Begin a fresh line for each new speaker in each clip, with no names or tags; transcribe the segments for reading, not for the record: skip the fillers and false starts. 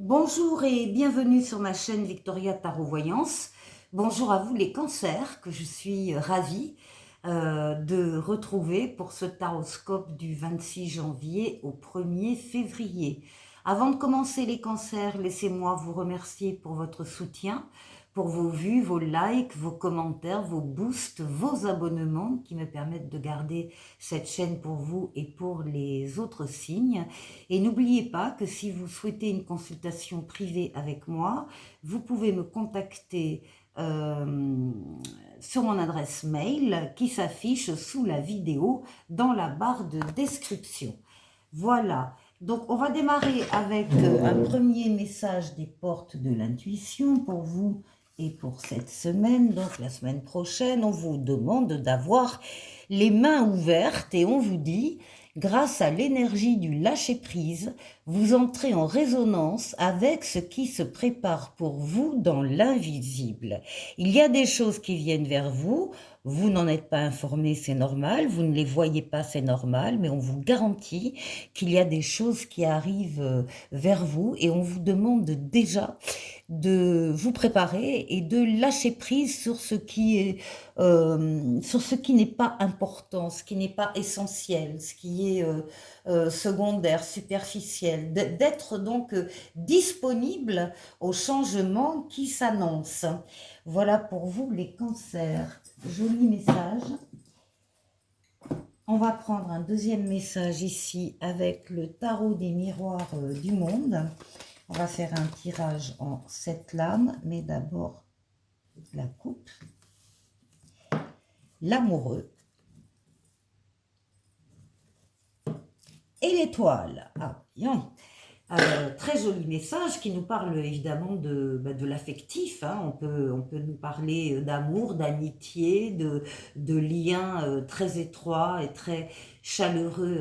Bonjour et bienvenue sur ma chaîne Victoria Tarot Voyance. Bonjour à vous les cancers, que je suis ravie de retrouver pour ce taroscope du 26 janvier au 1er février. Avant de commencer les cancers, laissez-moi vous remercier pour votre soutien, pour vos vues, vos likes, vos commentaires, vos boosts, vos abonnements qui me permettent de garder cette chaîne pour vous et pour les autres signes. Et n'oubliez pas que si vous souhaitez une consultation privée avec moi, vous pouvez me contacter sur mon adresse mail qui s'affiche sous la vidéo dans la barre de description. Voilà, donc on va démarrer avec un premier message des portes de l'intuition pour vous et pour cette semaine. Donc la semaine prochaine, on vous demande d'avoir les mains ouvertes et on vous dit: grâce à l'énergie du lâcher-prise, vous entrez en résonance avec ce qui se prépare pour vous dans l'invisible. Il y a des choses qui viennent vers vous, vous n'en êtes pas informé, c'est normal, vous ne les voyez pas, c'est normal, mais on vous garantit qu'il y a des choses qui arrivent vers vous et on vous demande déjà de vous préparer et de lâcher prise sur ce qui est sur ce qui n'est pas important, ce qui n'est pas essentiel, ce qui est secondaire, superficiel, d'être donc disponible aux changements qui s'annoncent. Voilà pour vous les cancers. Joli message. On va prendre un deuxième message ici avec le tarot des miroirs du monde. On va faire un tirage en 7 lames, mais d'abord la coupe, l'amoureux et l'étoile. Ah, bien. Très joli message qui nous parle évidemment de l'affectif. Hein. On peut nous parler d'amour, d'amitié, de liens très étroits et très chaleureux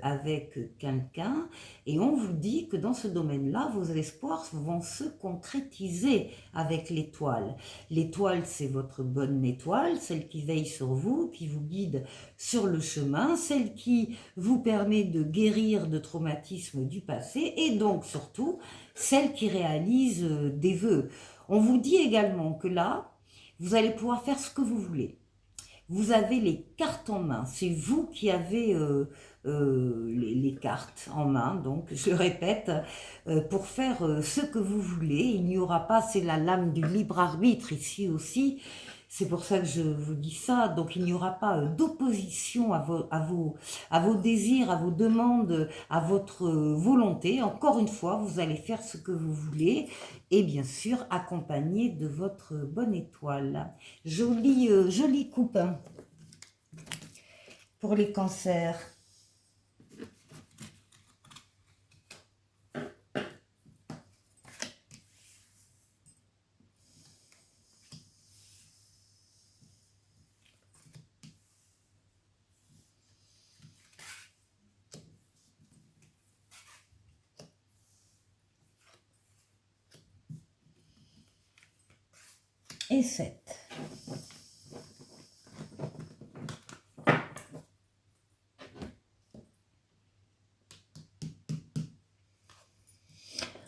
avec quelqu'un. Et on vous dit que dans ce domaine-là, vos espoirs vont se concrétiser avec l'étoile. L'étoile, c'est votre bonne étoile, celle qui veille sur vous, qui vous guide sur le chemin, celle qui vous permet de guérir de traumatismes du passé et donc surtout celle qui réalise des vœux. On vous dit également que là, vous allez pouvoir faire ce que vous voulez. Vous avez les cartes en main, c'est vous qui avez les cartes en main, donc je le répète, pour faire ce que vous voulez. Il n'y aura pas, c'est la lame du libre arbitre ici aussi, c'est pour ça que je vous dis ça, donc il n'y aura pas d'opposition à vos désirs, à vos demandes, à votre volonté. Encore une fois, vous allez faire ce que vous voulez et bien sûr accompagné de votre bonne étoile. Jolie coupe hein, pour les cancers. Et 7.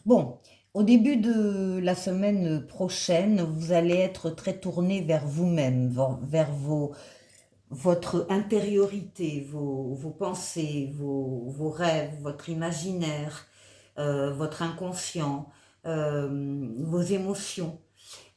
Bon, au début de la semaine prochaine, vous allez être très tourné vers vous-même, vers votre intériorité, vos pensées, vos rêves, votre imaginaire, votre inconscient, vos émotions.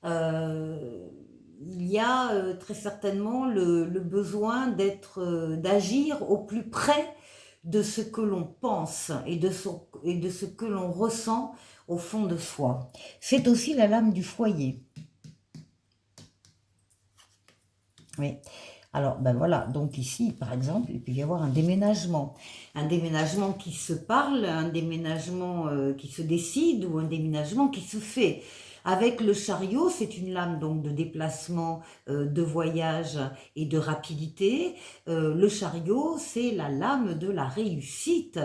Il y a très certainement le besoin d'agir au plus près de ce que l'on pense et de ce que l'on ressent au fond de soi. C'est aussi la lame du foyer. Oui. Alors, ben voilà, donc ici, par exemple, il peut y avoir un déménagement qui se parle, un déménagement qui se décide ou un déménagement qui se fait. Avec le chariot, c'est une lame donc de déplacement, de voyage et de rapidité. Le chariot, c'est la lame de la réussite.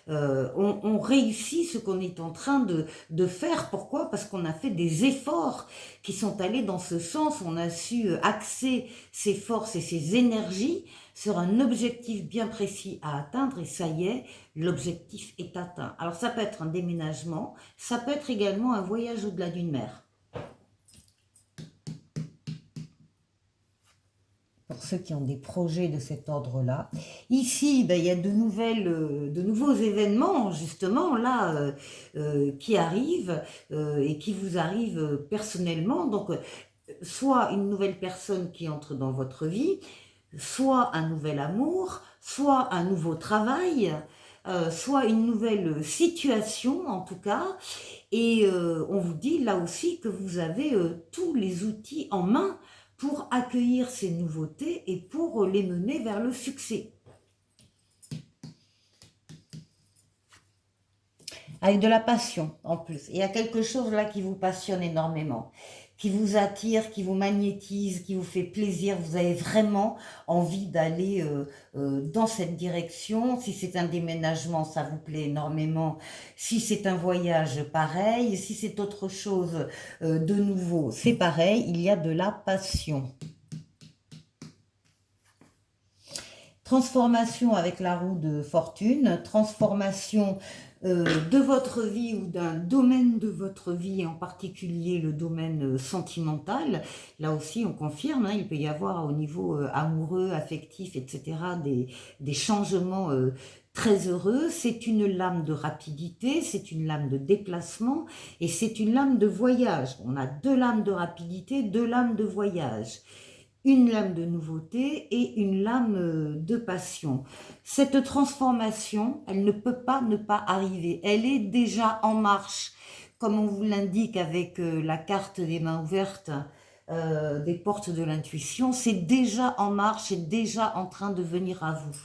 On réussit ce qu'on est en train de faire. Pourquoi? Parce qu'on a fait des efforts qui sont allés dans ce sens. On a su axer ses forces et ses énergies sur un objectif bien précis à atteindre et ça y est, l'objectif est atteint. Alors ça peut être un déménagement, ça peut être également un voyage au-delà d'une mer. Pour ceux qui ont des projets de cet ordre-là. Ici, ben, il y a de nouveaux événements, justement, là, qui arrivent et qui vous arrivent personnellement. Donc, soit une nouvelle personne qui entre dans votre vie, soit un nouvel amour, soit un nouveau travail, soit une nouvelle situation, en tout cas. Et on vous dit là aussi que vous avez tous les outils en main pour accueillir ces nouveautés et pour les mener vers le succès. Avec de la passion en plus. Il y a quelque chose là qui vous passionne énormément, qui vous attire, qui vous magnétise, qui vous fait plaisir. Vous avez vraiment envie d'aller dans cette direction. Si c'est un déménagement, ça vous plaît énormément. Si c'est un voyage, pareil. Si c'est autre chose de nouveau, c'est pareil. Il y a de la passion. Transformation avec la roue de fortune, transformation de votre vie ou d'un domaine de votre vie, en particulier le domaine sentimental. Là aussi, on confirme, hein, il peut y avoir au niveau amoureux, affectif, etc., des changements très heureux. C'est une lame de rapidité, c'est une lame de déplacement et c'est une lame de voyage. On a deux lames de rapidité, deux lames de voyage. Une lame de nouveauté et une lame de passion. Cette transformation, elle ne peut pas ne pas arriver. Elle est déjà en marche, comme on vous l'indique avec la carte des mains ouvertes, des portes de l'intuition. C'est déjà en marche, c'est déjà en train de venir à vous.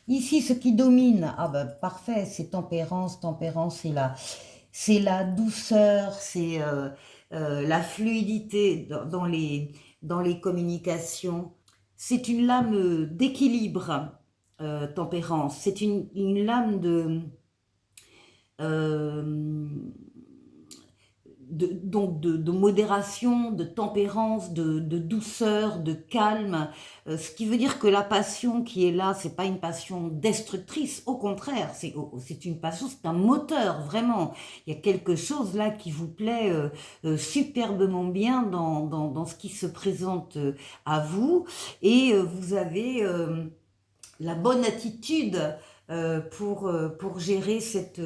Ici, ce qui domine, ah ben parfait, c'est tempérance. Tempérance, c'est la douceur, c'est la fluidité dans les communications. C'est une lame d'équilibre, tempérance. C'est une lame de modération, de tempérance, de douceur, de calme, ce qui veut dire que la passion qui est là, c'est pas une passion destructrice, au contraire, c'est une passion, c'est un moteur, vraiment. Il y a quelque chose là qui vous plaît superbement bien dans ce qui se présente à vous, et vous avez la bonne attitude pour gérer cette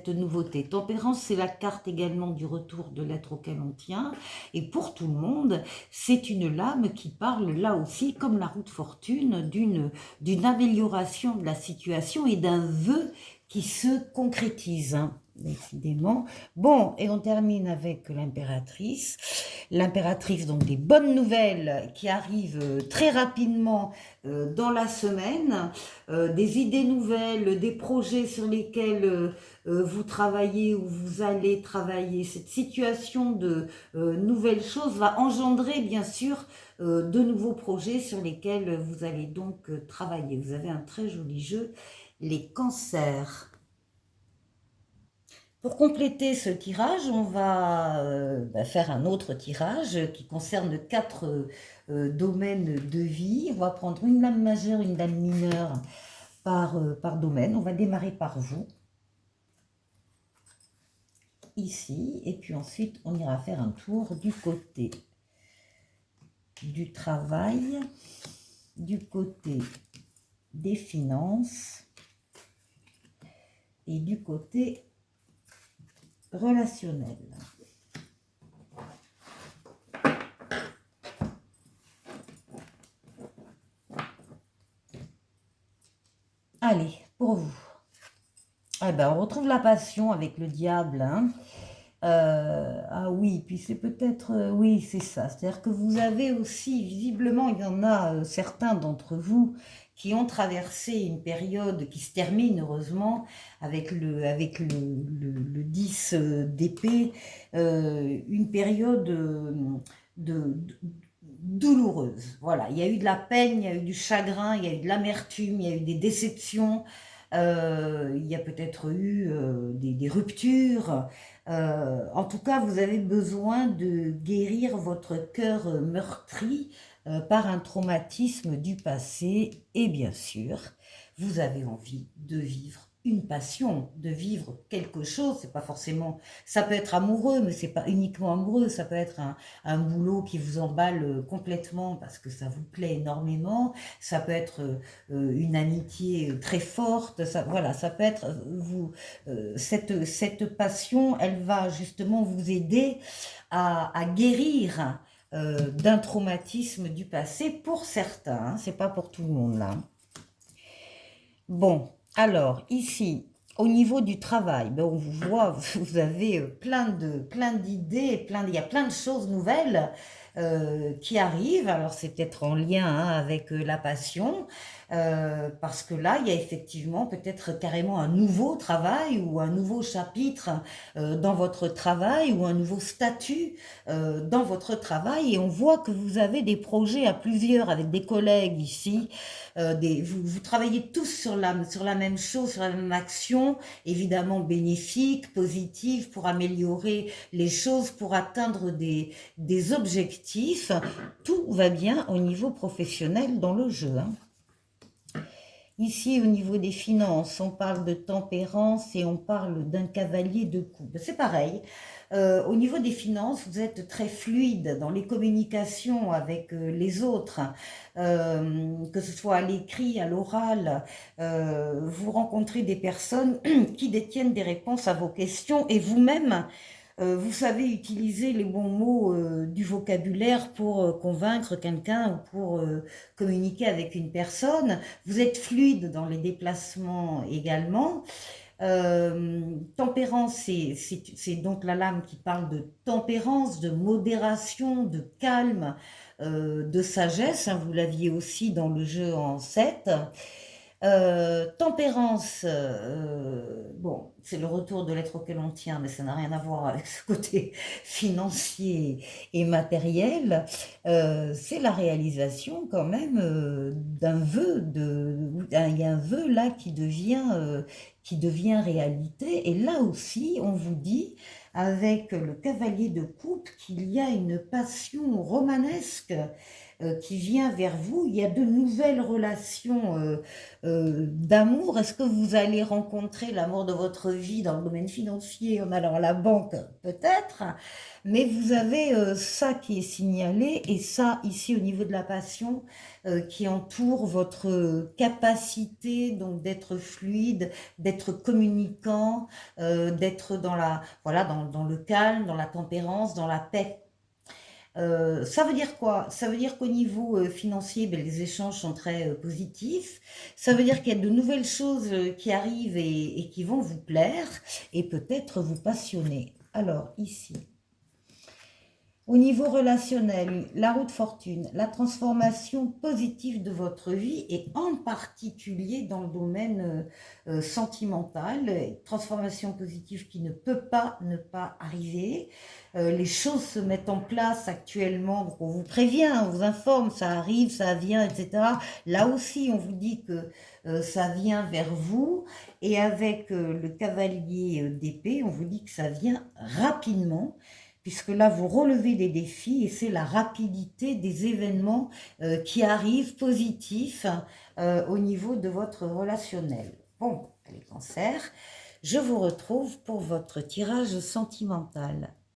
nouveauté. Tempérance, c'est la carte également du retour de l'être auquel on tient. Et pour tout le monde, c'est une lame qui parle là aussi, comme la roue de fortune, d'une amélioration de la situation et d'un vœu qui se concrétise, hein, décidément. Bon, et on termine avec l'impératrice. L'impératrice, donc des bonnes nouvelles qui arrivent très rapidement dans la semaine, des idées nouvelles, des projets sur lesquels vous travaillez ou vous allez travailler. Cette situation de nouvelles choses va engendrer bien sûr de nouveaux projets sur lesquels vous allez donc travailler. Vous avez un très joli jeu, les cancers. Pour compléter ce tirage, on va faire un autre tirage qui concerne 4 domaines de vie. On va prendre une lame majeure, une lame mineure par domaine. On va démarrer par vous, ici, et puis ensuite on ira faire un tour du côté du travail, du côté des finances et du côté relationnel. Allez, pour vous. Eh ben, on retrouve la passion avec le diable. Hein. Ah oui, puis c'est peut-être... oui, c'est ça. C'est-à-dire que vous avez aussi, visiblement, il y en a certains d'entre vous qui ont traversé une période qui se termine, heureusement, avec le 10 d'épée, une période douloureuse. Voilà, il y a eu de la peine, il y a eu du chagrin, il y a eu de l'amertume, il y a eu des déceptions, il y a peut-être eu des ruptures. En tout cas, vous avez besoin de guérir votre cœur meurtri par un traumatisme du passé. Et bien sûr, vous avez envie de vivre une passion, de vivre quelque chose. C'est pas forcément, ça peut être amoureux, mais c'est pas uniquement amoureux. Ça peut être un boulot qui vous emballe complètement parce que ça vous plaît énormément. Ça peut être une amitié très forte. Ça, voilà, ça peut être cette passion, elle va justement vous aider à guérir d'un traumatisme du passé pour certains. Hein, c'est pas pour tout le monde là. Bon, alors ici, au niveau du travail, ben, on vous voit, vous avez plein d'idées, il y a plein de choses nouvelles qui arrivent. Alors c'est peut-être en lien hein, avec la passion, parce que là, il y a effectivement peut-être carrément un nouveau travail ou un nouveau chapitre dans votre travail ou un nouveau statut dans votre travail. Et on voit que vous avez des projets à plusieurs avec des collègues ici. Vous travaillez tous sur la même chose, sur la même action, évidemment bénéfique, positive, pour améliorer les choses, pour atteindre des objectifs. Tout va bien au niveau professionnel dans le jeu. Hein. Ici, au niveau des finances, on parle de tempérance et on parle d'un cavalier de coupe. C'est pareil. Au niveau des finances, vous êtes très fluide dans les communications avec les autres, que ce soit à l'écrit, à l'oral. Vous rencontrez des personnes qui détiennent des réponses à vos questions et vous-même, vous savez utiliser les bons mots du vocabulaire pour convaincre quelqu'un ou pour communiquer avec une personne. Vous êtes fluide dans les déplacements également. Tempérance, c'est donc la lame qui parle de tempérance, de modération, de calme, de sagesse. Hein, vous l'aviez aussi dans le jeu en 7. Tempérance, bon, c'est le retour de l'être auquel on tient, mais ça n'a rien à voir avec ce côté financier et matériel. C'est la réalisation quand même d'un vœu, il y a un vœu là qui devient réalité. Et là aussi, on vous dit, avec le cavalier de coupe, qu'il y a une passion romanesque qui vient vers vous. Il y a de nouvelles relations d'amour. Est-ce que vous allez rencontrer l'amour de votre vie dans le domaine financier en allant à la banque? Peut-être. Mais vous avez ça qui est signalé et ça ici au niveau de la passion qui entoure votre capacité donc d'être fluide, d'être communicant, d'être dans voilà, dans le calme, dans la tempérance, dans la paix. Ça veut dire quoi? Ça veut dire qu'au niveau financier, ben, les échanges sont très positifs. Ça veut dire qu'il y a de nouvelles choses qui arrivent et qui vont vous plaire et peut-être vous passionner. Alors ici, au niveau relationnel, la roue de fortune, la transformation positive de votre vie et en particulier dans le domaine sentimental, transformation positive qui ne peut pas ne pas arriver. Les choses se mettent en place actuellement, donc on vous prévient, on vous informe, ça arrive, ça vient, etc. Là aussi, on vous dit que ça vient vers vous et avec le cavalier d'épée, on vous dit que ça vient rapidement puisque là, vous relevez des défis et c'est la rapidité des événements qui arrivent positifs au niveau de votre relationnel. Bon, les cancers, je vous retrouve pour votre tirage sentimental.